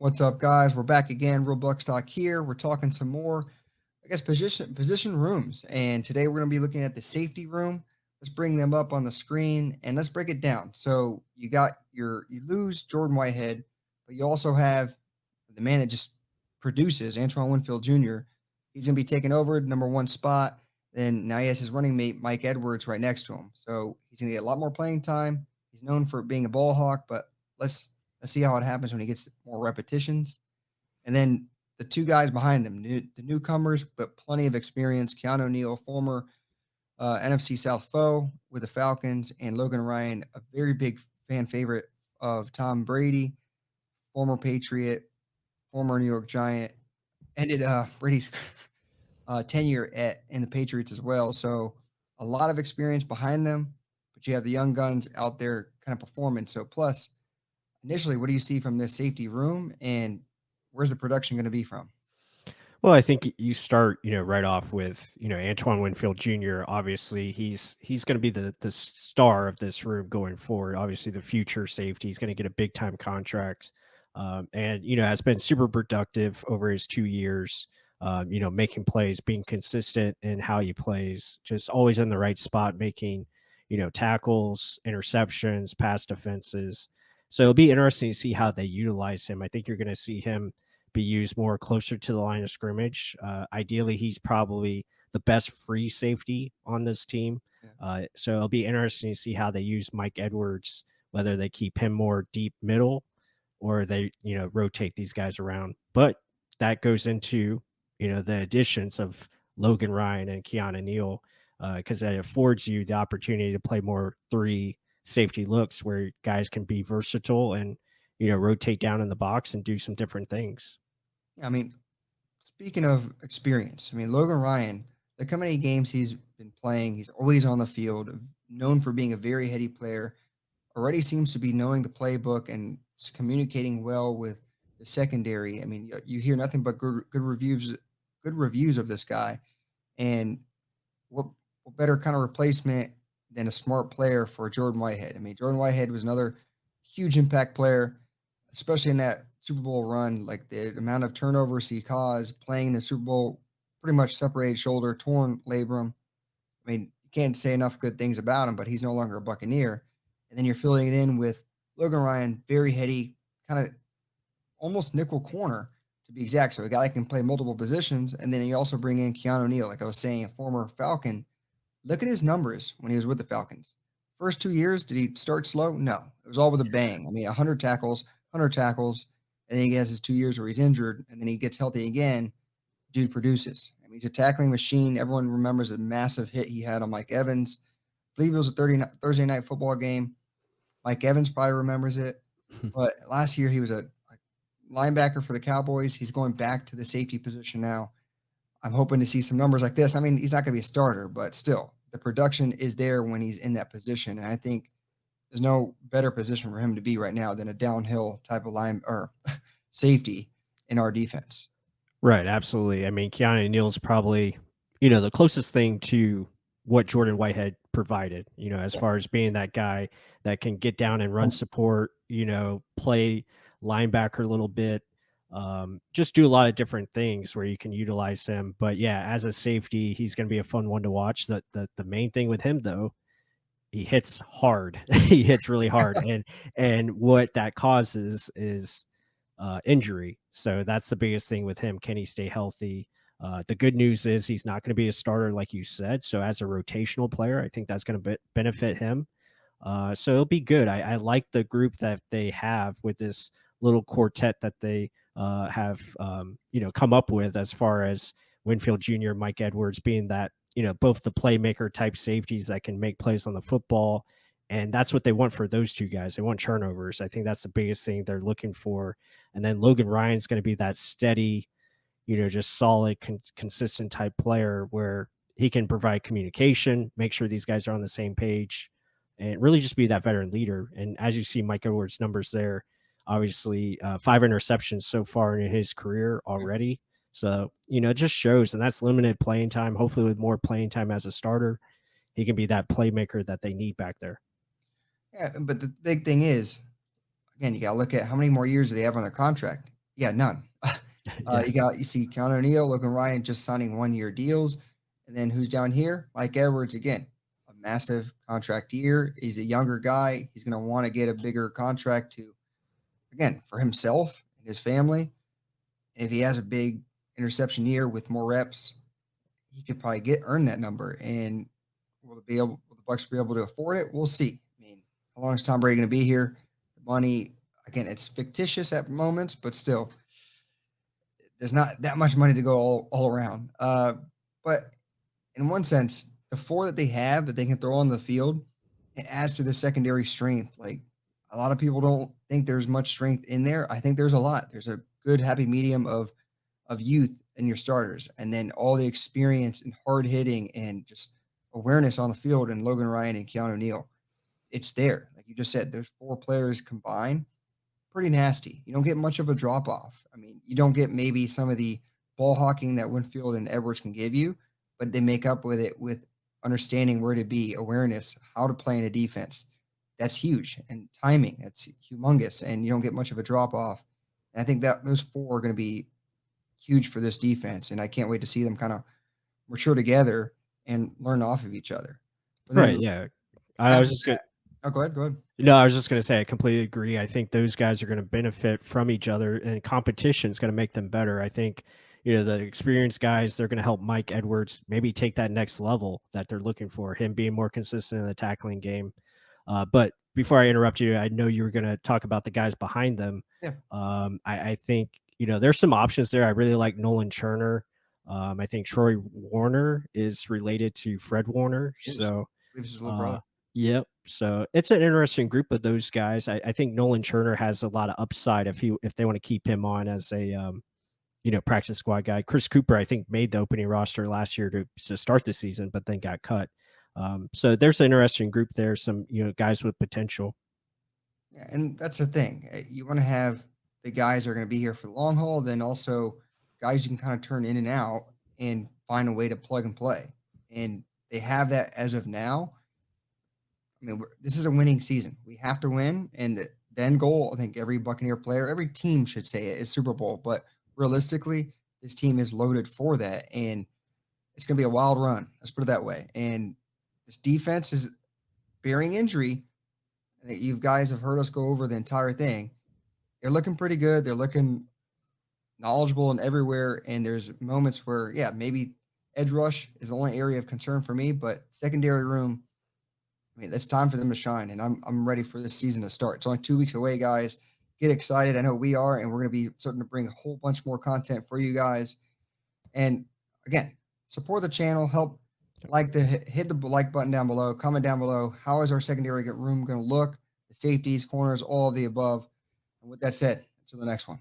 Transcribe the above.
What's up, guys? We're back again. Real Bucks Talk here. We're talking some more, I guess, position rooms. And today we're going to be looking at the safety room. Let's bring them up on the screen and let's break it down. So you lose Jordan Whitehead, but you also have the man that just produces, Antoine Winfield Jr. He's going to be taking over number one spot. Then now he has his running mate Mike Edwards right next to him. So he's going to get a lot more playing time. He's known for being a ball hawk, but let's Let's see how it happens when he gets more repetitions. And then the two guys behind him, the newcomers, but plenty of experience. Keanu Neal, former NFC South foe with the Falcons, and Logan Ryan, a very big fan favorite of Tom Brady, former Patriot, former New York Giant, ended Brady's tenure in the Patriots as well. So a lot of experience behind them, but you have the young guns out there kind of performing. So plus, initially, what do you see from this safety room, and where's the production going to be from? Well, I think you start, right off with, Antoine Winfield Jr. Obviously, he's going to be the star of this room going forward. Obviously, the future safety. He's going to get a big time contract, and has been super productive over his 2 years. Making plays, being consistent in how he plays, just always in the right spot, making tackles, interceptions, pass defenses. So it'll be interesting to see how they utilize him. I think you're going to see him be used more closer to the line of scrimmage. Ideally, he's probably the best free safety on this team. Yeah. So it'll be interesting to see how they use Mike Edwards, whether they keep him more deep middle or they, rotate these guys around. But that goes into, the additions of Logan Ryan and Keanu Neal, because it affords you the opportunity to play more three safety looks where guys can be versatile and, rotate down in the box and do some different things. I mean, speaking of experience, I mean, Logan Ryan, look how many games he's been playing. He's always on the field, known for being a very heady player. Already seems to be knowing the playbook and communicating well with the secondary. I mean, you hear nothing but good reviews of this guy. And what what better kind of replacement than a smart player for Jordan Whitehead? I mean, Jordan Whitehead was another huge impact player, especially in that Super Bowl run. Like the amount of turnovers he caused playing in the Super Bowl, pretty much separated shoulder, torn labrum. I mean, you can't say enough good things about him, but he's no longer a Buccaneer. And then you're filling it in with Logan Ryan, very heady, kind of almost nickel corner to be exact. So a guy that can play multiple positions. And then you also bring in Keanu Neal, like I was saying, a former Falcon. Look at his numbers when he was with the Falcons. First 2 years, did he start slow? No. It was all with a bang. I mean, 100 tackles, and then he has his 2 years where he's injured, and then he gets healthy again. Dude produces. I mean, he's a tackling machine. Everyone remembers the massive hit he had on Mike Evans. I believe it was a Thursday night football game. Mike Evans probably remembers it. But last year, he was a linebacker for the Cowboys. He's going back to the safety position now. I'm hoping to see some numbers like this. I mean, he's not going to be a starter, but still, the production is there when he's in that position. And I think there's no better position for him to be right now than a downhill type of line or safety in our defense. Right, absolutely. I mean, Keanu Neal's probably, the closest thing to what Jordan Whitehead provided, as Yeah. far as being that guy that can get down and run support, play linebacker a little bit, just do a lot of different things where you can utilize him. But yeah, as a safety, he's going to be a fun one to watch. The main thing with him though, he hits hard. He hits really hard, and what that causes is injury. So that's the biggest thing with him. Can he stay healthy? The good news is he's not going to be a starter, like you said. So as a rotational player, I think that's going to benefit him. So it'll be good. I like the group that they have with this little quartet that they have, come up with as far as Winfield Jr., Mike Edwards being that, both the playmaker type safeties that can make plays on the football. And that's what they want for those two guys. They want turnovers. I think that's the biggest thing they're looking for. And then Logan Ryan's going to be that steady, just solid, consistent type player where he can provide communication, make sure these guys are on the same page, and really just be that veteran leader. And as you see Mike Edwards' numbers there, obviously 5 interceptions so far in his career already. So, it just shows, and that's limited playing time. Hopefully, with more playing time as a starter, he can be that playmaker that they need back there. Yeah, but the big thing is, again, you got to look at how many more years do they have on their contract. Yeah, none. Yeah. You see Keanu Neal, Logan Ryan just signing 1-year deals, and then who's down here? Mike Edwards again, a massive contract year. He's a younger guy. He's going to want to get a bigger contract to again for himself and his family. And if he has a big interception year with more reps, he could probably get earn that number. And will the Bucks be able to afford it? We'll see. I mean, how long is Tom Brady going to be here? The money again, it's fictitious at moments, but still, there's not that much money to go all around. But in one sense, the four that they have that they can throw on the field, it adds to the secondary strength. Like a lot of people don't think there's much strength in there. I think there's a lot. There's a good happy medium of youth in your starters, and then all the experience and hard hitting and just awareness on the field and Logan Ryan and Keanu Neal. It's there. Like you just said, there's four players combined pretty nasty. You don't get much of a drop off. I mean, you don't get maybe some of the ball hawking that Winfield and Edwards can give you, but they make up with it with understanding where to be, awareness, how to play in a defense. That's huge. And timing, that's humongous. And you don't get much of a drop off. And I think that those four are going to be huge for this defense. And I can't wait to see them kind of mature together and learn off of each other. But Right, then yeah. I was after just that, gonna oh, go ahead. Go ahead. No, I was just gonna say I completely agree. I think those guys are gonna benefit from each other, and competition is gonna make them better. I think, the experienced guys, they're gonna help Mike Edwards maybe take that next level that they're looking for, him being more consistent in the tackling game. But before I interrupt you, I know you were gonna talk about the guys behind them. Yeah. I think, there's some options there. I really like Nolan Turner. I think Troy Warner is related to Fred Warner, It is. so, I believe it's his little uh brother. yep. So it's an interesting group of those guys. I think Nolan Turner has a lot of upside if they want to keep him on as a practice squad guy. Chris Cooper, I think, made the opening roster last year to start the season, but then got cut. So there's an interesting group there. Some guys with potential. Yeah, and that's the thing. You want to have the guys that are going to be here for the long haul, then also guys you can kind of turn in and out and find a way to plug and play. And they have that as of now. I mean, this is a winning season. We have to win, and the end goal, I think every Buccaneer player, every team should say it, is Super Bowl. But realistically, this team is loaded for that, and it's going to be a wild run. Let's put it that way. And this defense is bearing injury. I think you guys have heard us go over the entire thing. They're looking pretty good. They're looking knowledgeable and everywhere. And there's moments where, yeah, maybe edge rush is the only area of concern for me, but secondary room, I mean, it's time for them to shine. And I'm ready for this season to start. It's only 2 weeks away, guys. Get excited. I know we are, and we're going to be starting to bring a whole bunch more content for you guys. And again, support the channel. Help hit the like button down below. Comment down below. How is our secondary room going to look? The safeties, corners, all of the above. And with that said, until the next one.